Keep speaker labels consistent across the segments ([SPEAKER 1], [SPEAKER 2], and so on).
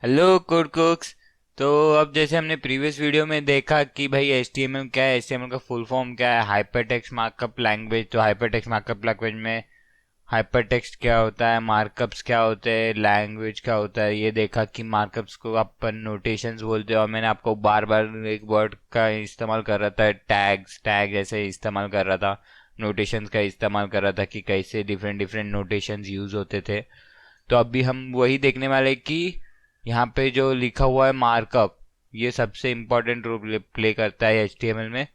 [SPEAKER 1] Hello code कुक्स। तो अब जैसे हमने प्रीवियस वीडियो में देखा कि भाई HTML क्या है, HTML का फुल फॉर्म क्या है, हाइपरटेक्स्ट मार्कअप लैंग्वेज। तो हाइपरटेक्स्ट मार्कअप लैंग्वेज में हाइपरटेक्स्ट क्या होता है, मार्कअप्स क्या होते हैं, लैंग्वेज क्या होता है, ये देखा कि मार्कअप्स को अपन नोटेशंस बोलते हैं। और मैंने आपको बार बार एक वर्ड का इस्तेमाल कर रहा था, टैग्स, टैग जैसे इस्तेमाल कर रहा था, नोटेशंस का इस्तेमाल कर रहा था कि कैसे डिफरेंट डिफरेंट नोटेशंस यूज होते थे। तो अभी हम वही देखने वाले कि यहाँ पे जो लिखा हुआ है मार्कअप, ये सबसे इम्पोर्टेंट रोल प्ले करता है HTML में।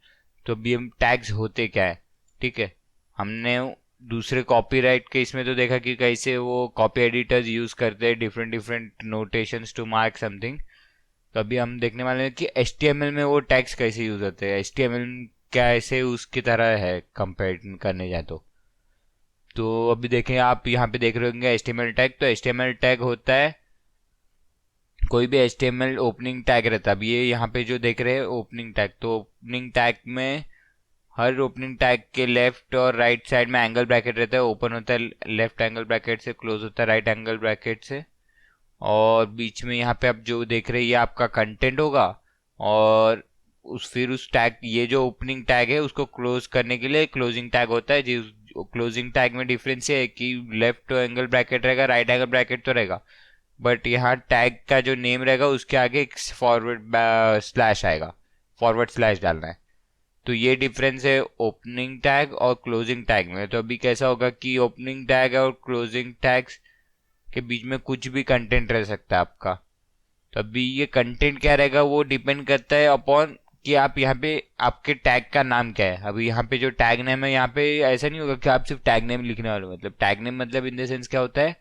[SPEAKER 1] तो अभी हम टैग्स होते क्या है, ठीक है। हमने दूसरे कॉपीराइट के इसमें तो देखा कि कैसे वो कॉपी एडिटर्स यूज करते हैं different different notations to mark something. तो अभी हम देखने वाले हैं कि HTML में वो टैग्स कैसे यूज होते हैं, HTML कैसे उसकी तरह है कंपेयर करने जाए तो अभी देखें, आप यहाँ पे देख रहे होंगे HTML टैग। तो HTML टैग होता है कोई भी HTML ओपनिंग टैग रहता है। अब ये यहाँ पे जो देख रहे हैं ओपनिंग टैग, तो ओपनिंग टैग में हर ओपनिंग टैग के लेफ्ट और राइट साइड में एंगल ब्रैकेट रहता है। ओपन होता है लेफ्ट एंगल ब्रैकेट से, क्लोज होता है राइट एंगल ब्रैकेट से। और बीच में यहाँ पे आप जो देख रहे हैं ये आपका कंटेंट होगा। और फिर उस टैग, ये जो ओपनिंग टैग है उसको क्लोज करने के लिए क्लोजिंग टैग होता है। जिस क्लोजिंग टैग में डिफरेंस ये है कि लेफ्ट एंगल ब्रैकेट रहेगा, राइट एंगल ब्रैकेट तो रहेगा, बट यहाँ टैग का जो नेम रहेगा उसके आगे एक फॉरवर्ड स्लैश आएगा, फॉरवर्ड स्लैश डालना है। तो ये डिफरेंस है ओपनिंग टैग और क्लोजिंग टैग में। तो अभी कैसा होगा कि ओपनिंग टैग और क्लोजिंग टैग्स के बीच में कुछ भी कंटेंट रह सकता है आपका। तो अभी ये कंटेंट क्या रहेगा वो डिपेंड करता है अपॉन कि आप यहाँ पे आपके टैग का नाम क्या है। अभी यहाँ पे जो टैग नेम है, यहाँ पे ऐसा नहीं होगा कि आप सिर्फ टैग नेम लिखने वाले हो। मतलब टैग नेम मतलब इन द सेंस क्या होता है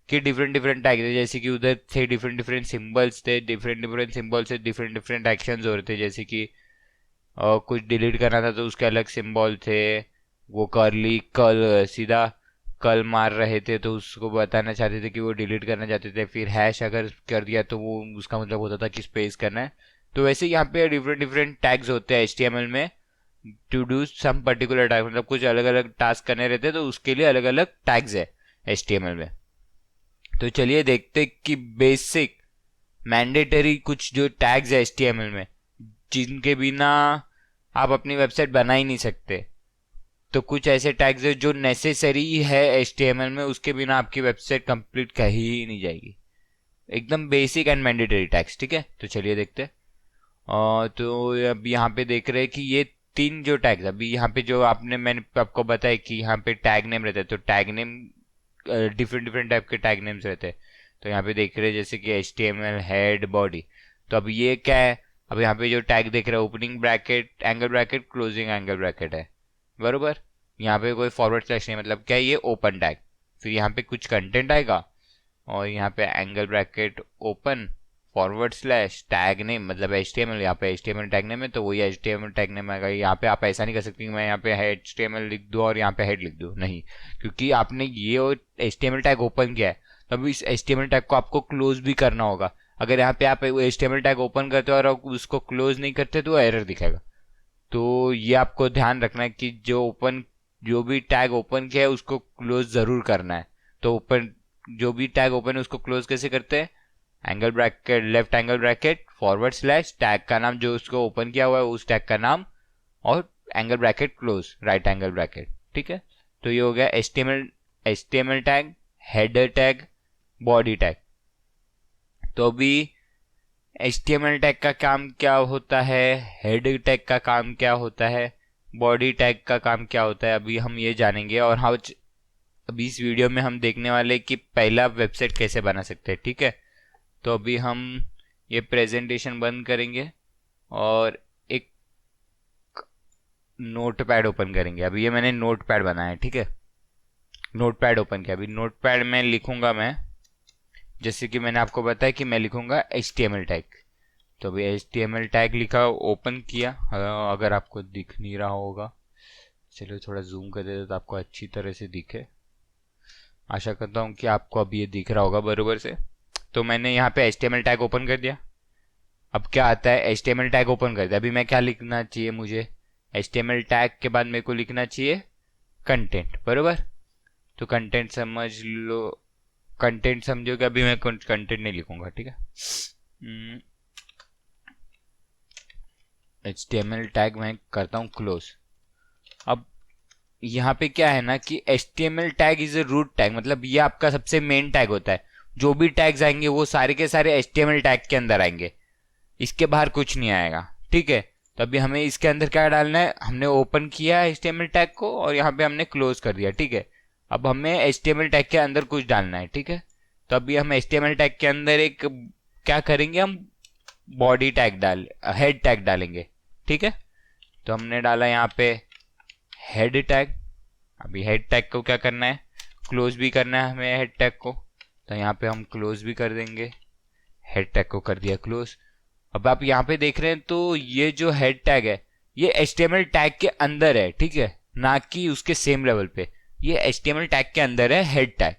[SPEAKER 1] कि डिफरेंट डिफरेंट टैग थे, जैसे कि उधर थे डिफरेंट डिफरेंट सिंबल्स थे, डिफरेंट डिफरेंट सिंबल से डिफरेंट डिफरेंट एक्शंस हो रहे थे। जैसे कि कुछ डिलीट करना था तो उसके अलग सिंबल थे। वो करली कल सीधा कल मार रहे थे तो उसको बताना चाहते थे कि वो डिलीट करना चाहते थे। फिर हैश अगर कर दिया तो वो उसका मतलब होता था कि स्पेस करना है। तो वैसे यहाँ पे डिफरेंट डिफरेंट टैग्स होते हैं HTML में to do some particular task. मतलब कुछ अलग अलग टास्क करने रहते हैं तो उसके लिए अलग अलग टैग्स है HTML में। तो चलिए देखते कि बेसिक मैंडेटरी कुछ जो टैग्स है HTML में, जिनके बिना आप अपनी वेबसाइट बना ही नहीं सकते। तो कुछ ऐसे टैग्स है जो नेसेसरी है HTML में, उसके बिना आपकी वेबसाइट कंप्लीट कहीं ही नहीं जाएगी। एकदम बेसिक एंड मैंडेटरी टैग्स, ठीक है। तो चलिए देखते हैं। तो अब यहाँ पे देख रहे हैं कि ये तीन जो टैग्स, अभी यहाँ पे जो मैंने आपको बताया कि यहाँ पे टैग नेम रहता है। तो tag name different different type के टैग नेम्स रहते हैं। तो यहाँ पे देख रहे हैं जैसे कि HTML हेड बॉडी। तो अब ये क्या है, अब यहाँ पे जो टैग देख रहे हैं opening bracket angle bracket closing angle bracket है, बरोबर। यहाँ पे कोई फॉरवर्ड स्लैश नहीं, मतलब क्या है, ये ओपन टैग। फिर यहाँ पे कुछ कंटेंट आएगा और यहाँ पे angle bracket open forward slash tag name, मतलब HTML। यहाँ पे HTML टैग नेम है तो वही HTML टैग नेम आएगा। यहाँ पे आप ऐसा नहीं कर सकते कि मैं यहाँ पे HTML लिख दूँ और यहाँ पे हेड लिख दूँ, नहीं, क्योंकि आपने ये HTML टैग ओपन किया है तो अभी इस HTML टैग को आपको क्लोज भी करना होगा। अगर यहाँ पे आप HTML टैग ओपन करते हो और उसको क्लोज नहीं करते तो एरर दिखेगा। तो ये आपको ध्यान रखना है कि जो भी टैग ओपन किया है उसको क्लोज जरूर करना है। तो ओपन, जो भी टैग ओपन है उसको क्लोज कैसे करते हैं, angle bracket left angle bracket forward slash tag का नाम जो उसको ओपन किया हुआ है उस टैग का नाम, और angle bracket close right angle bracket, ठीक है। तो ये हो गया HTML tag, header tag, body tag. तो अभी HTML टैग का काम क्या होता है, हेड टैग का काम क्या होता है, बॉडी टैग का काम क्या होता है, अभी हम ये जानेंगे। और हाँ, अभी इस वीडियो में हम देखने वाले कि पहला वेबसाइट कैसे बना सकते हैं, ठीक है। तो अभी हम ये प्रेजेंटेशन बंद करेंगे और एक नोट पैड ओपन करेंगे। अभी ये मैंने नोट पैड बनाया है, ठीक है। नोट पैड ओपन किया, अभी नोट पैड में लिखूंगा मैं, जैसे कि मैंने आपको बताया कि मैं लिखूंगा HTML टैग। तो अभी HTML टैग लिखा, ओपन किया। अगर आपको दिख नहीं रहा होगा, चलो थोड़ा जूम कर देते तो आपको अच्छी तरह से दिखे। आशा करता हूँ कि आपको अभी ये दिख रहा होगा बरोबर से। तो मैंने यहाँ पे HTML टैग ओपन कर दिया। अब क्या आता है, HTML टैग ओपन कर दिया। अभी मैं क्या लिखना चाहिए मुझे, HTML टैग के बाद मेरे को लिखना चाहिए कंटेंट, बरोबर। तो कंटेंट समझ लो, कंटेंट समझो कि अभी मैं कंटेंट नहीं लिखूंगा, ठीक है। HTML टैग मैं करता हूँ क्लोज। अब यहाँ पे क्या है ना कि HTML tag is a root tag, मतलब ये आपका सबसे मेन टैग होता है। जो भी टैग्स आएंगे वो सारे के सारे HTML टैग के अंदर आएंगे, इसके बाहर कुछ नहीं आएगा, ठीक है। तो अभी हमें इसके अंदर क्या डालना है, हमने ओपन किया HTML टैग को और यहाँ पे हमने क्लोज कर दिया, ठीक है। अब हमें HTML टैग के अंदर कुछ डालना है, ठीक है। तो अभी हम HTML टैग के अंदर एक क्या करेंगे, हम बॉडी टैग हेड टैग डालेंगे, ठीक है। तो हमने डाला यहाँ पे हेड टैग। अभी हेड टैग को क्या करना है, क्लोज भी करना है हमें हेड टैग को, तो यहाँ पे हम क्लोज भी कर देंगे, हेड टैग को कर दिया क्लोज। अब आप यहाँ पे देख रहे हैं तो ये जो हेड टैग है ये HTML टैग के अंदर है, ठीक है, ना कि उसके सेम लेवल पे। ये HTML टैग के अंदर है हेड टैग,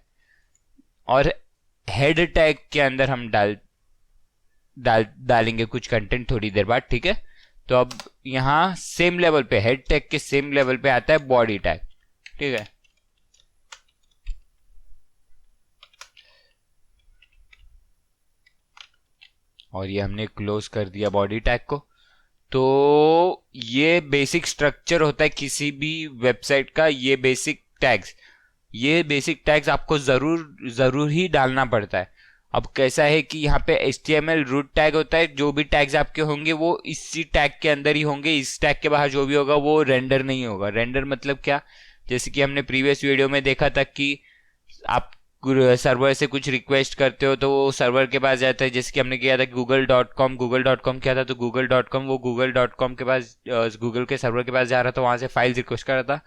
[SPEAKER 1] और हेड टैग के अंदर हम डालेंगे कुछ कंटेंट थोड़ी देर बाद, ठीक है। तो अब यहाँ सेम लेवल पे, हेड टैग के सेम लेवल पे आता है बॉडी टैग, ठीक है। और ये हमने क्लोज कर दिया बॉडी टैग को। तो ये बेसिक स्ट्रक्चर होता है किसी भी वेबसाइट का। ये बेसिक टैग्स आपको जरूर ही डालना पड़ता है। अब कैसा है कि यहाँ पे HTML रूट टैग होता है, जो भी टैग्स आपके होंगे वो इसी टैग के अंदर ही होंगे। इस टैग के बाहर जो भी होगा वो रेंडर नहीं होगा। रेंडर मतलब क्या, जैसे कि हमने प्रीवियस वीडियो में देखा था कि आप सर्वर से कुछ रिक्वेस्ट करते हो तो वो सर्वर के पास जाता है, जैसे कि हमने किया था गूगल.com किया था। तो गूगल.com वो गूगल.com के पास, गूगल के सर्वर के पास जा रहा था, वहां से फाइल रिक्वेस्ट कर रहा था,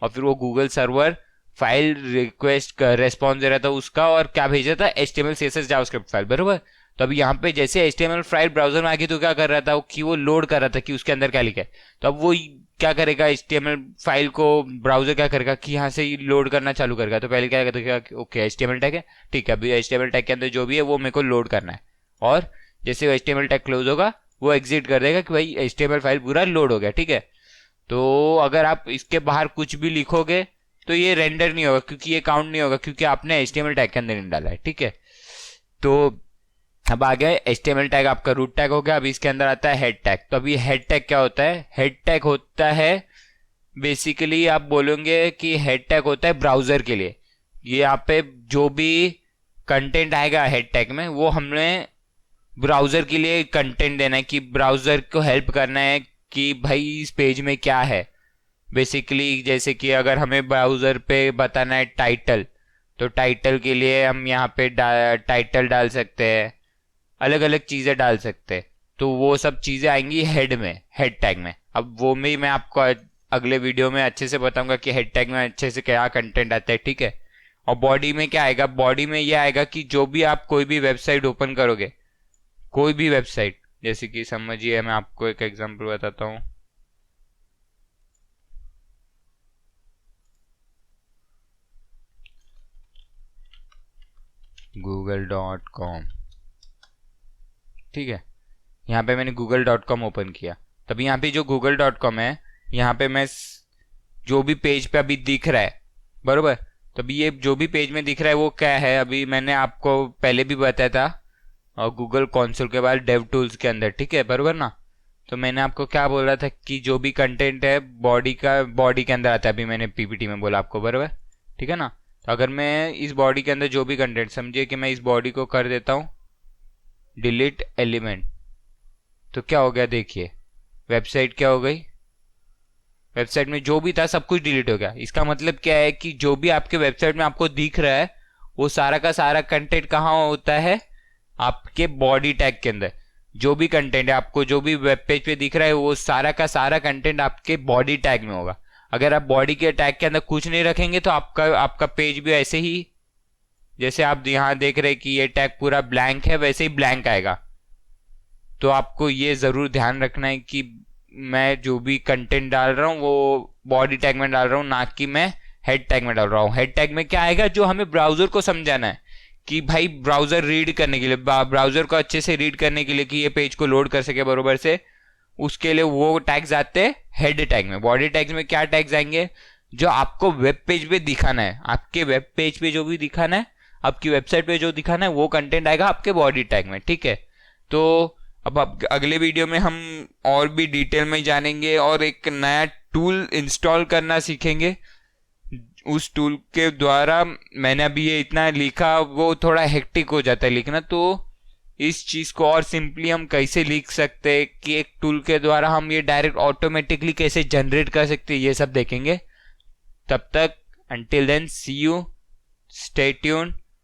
[SPEAKER 1] और फिर वो गूगल सर्वर फाइल रिक्वेस्ट का रेस्पॉन्स दे रहा था उसका, और क्या भेजा था, HTML CSS जावास्क्रिप्ट फाइल, बरोबर। तो अभी यहाँ पे जैसे HTML फाइल ब्राउजर में आ गई तो क्या कर रहा था कि वो लोड कर रहा था कि उसके अंदर क्या लिखा है। तो अब वो क्या करेगा, HTML फाइल को ब्राउजर क्या करेगा कि यहाँ से लोड करना चालू करेगा। तो पहले क्या करेगा, ओके HTML टैग है, ठीक है, अभी HTML टैग के अंदर जो भी है वो मेरे को लोड करना है। और जैसे HTML टैग क्लोज होगा वो एग्जिट कर देगा कि भाई HTML फाइल पूरा लोड हो गया, ठीक है। तो अगर आप इसके बाहर कुछ भी लिखोगे तो ये रेंडर नहीं होगा, क्योंकि ये काउंट नहीं होगा, क्योंकि आपने HTML टैग के अंदर नहीं डाला है, ठीक है। तो अब आ गया HTML टैग, आपका रूट टैग हो गया। अब इसके अंदर आता है हेड टैग। तो अभी हेड टैग क्या होता है, हेड टैग होता है बेसिकली, आप बोलोगे कि हेड टैग होता है ब्राउजर के लिए। ये यहाँ पे जो भी कंटेंट आएगा हेड टैग में वो हमने ब्राउजर के लिए कंटेंट देना है, कि ब्राउजर को हेल्प करना है कि भाई इस पेज में क्या है। बेसिकली जैसे कि अगर हमें ब्राउजर पे बताना है टाइटल, तो टाइटल के लिए हम यहाँ पे टाइटल डाल सकते हैं, अलग अलग चीजें डाल सकते हैं। तो वो सब चीजें आएंगी हेड में, हेड टैग में। अब वो भी मैं आपको अगले वीडियो में अच्छे से बताऊंगा कि हेड टैग में अच्छे से क्या कंटेंट आता है, ठीक है। और बॉडी में क्या आएगा, बॉडी में ये आएगा कि जो भी आप कोई भी वेबसाइट ओपन करोगे, कोई भी वेबसाइट, जैसे कि समझिए मैं आपको एक एग्जांपल बताता हूँ। google.com, ठीक है। यहाँ पे मैंने google.com ओपन किया, तभी यहाँ पे जो google.com है, यहाँ पे मैं जो भी पेज पे अभी दिख रहा है, बरोबर। तो अभी ये जो भी पेज में दिख रहा है वो क्या है, अभी मैंने आपको पहले भी बताया था, और गूगल कंसोल के बाद डेव टूल्स के अंदर, ठीक है, बरोबर ना। तो मैंने आपको क्या बोला था कि जो भी कंटेंट है बॉडी के अंदर आता है। अभी मैंने PPT में बोला आपको, बरोबर, ठीक है ना। तो अगर मैं इस बॉडी के अंदर जो भी कंटेंट, समझिए कि मैं इस बॉडी को कर देता हूँ डिलीट एलिमेंट, तो क्या हो गया, देखिए वेबसाइट क्या हो गई, वेबसाइट में जो भी था सब कुछ डिलीट हो गया। इसका मतलब क्या है कि जो भी आपके वेबसाइट में आपको दिख रहा है वो सारा का सारा कंटेंट कहाँ होता है, आपके बॉडी टैग के अंदर। जो भी कंटेंट है आपको, जो भी वेब पेज पे दिख रहा है वो सारा का सारा कंटेंट आपके बॉडी टैग में होगा। अगर आप बॉडी के टैग के अंदर कुछ नहीं रखेंगे तो आपका पेज भी ऐसे ही, जैसे आप यहाँ देख रहे हैं कि ये टैग पूरा ब्लैंक है, वैसे ही ब्लैंक आएगा। तो आपको ये जरूर ध्यान रखना है कि मैं जो भी कंटेंट डाल रहा हूँ वो बॉडी टैग में डाल रहा हूँ, ना कि मैं हेड टैग में डाल रहा हूँ। हेड टैग में क्या आएगा, जो हमें ब्राउजर को समझाना है कि भाई ब्राउजर रीड करने के लिए, ब्राउजर को अच्छे से रीड करने के लिए कि ये पेज को लोड कर सके बरोबर से, उसके लिए वो टैग्स आते हैं हेड टैग में। बॉडी टैग्स में क्या टैग्स आएंगे, जो आपको वेब पेज पे दिखाना है, आपके वेब पेज पे जो भी दिखाना है आपकी वेबसाइट पे जो दिखाना है वो कंटेंट आएगा आपके बॉडी टैग में, ठीक है। तो अब आप अगले वीडियो में हम और भी डिटेल में जानेंगे और एक नया टूल इंस्टॉल करना सीखेंगे। उस टूल के द्वारा मैंने अभी ये इतना लिखा, वो थोड़ा हेक्टिक हो जाता है लिखना, तो इस चीज को और सिंपली हम कैसे लिख सकते हैं कि एक टूल के द्वारा हम ये डायरेक्ट ऑटोमेटिकली कैसे जनरेट कर सकते हैं, ये सब देखेंगे। तब तक until then, see you, stay tuned,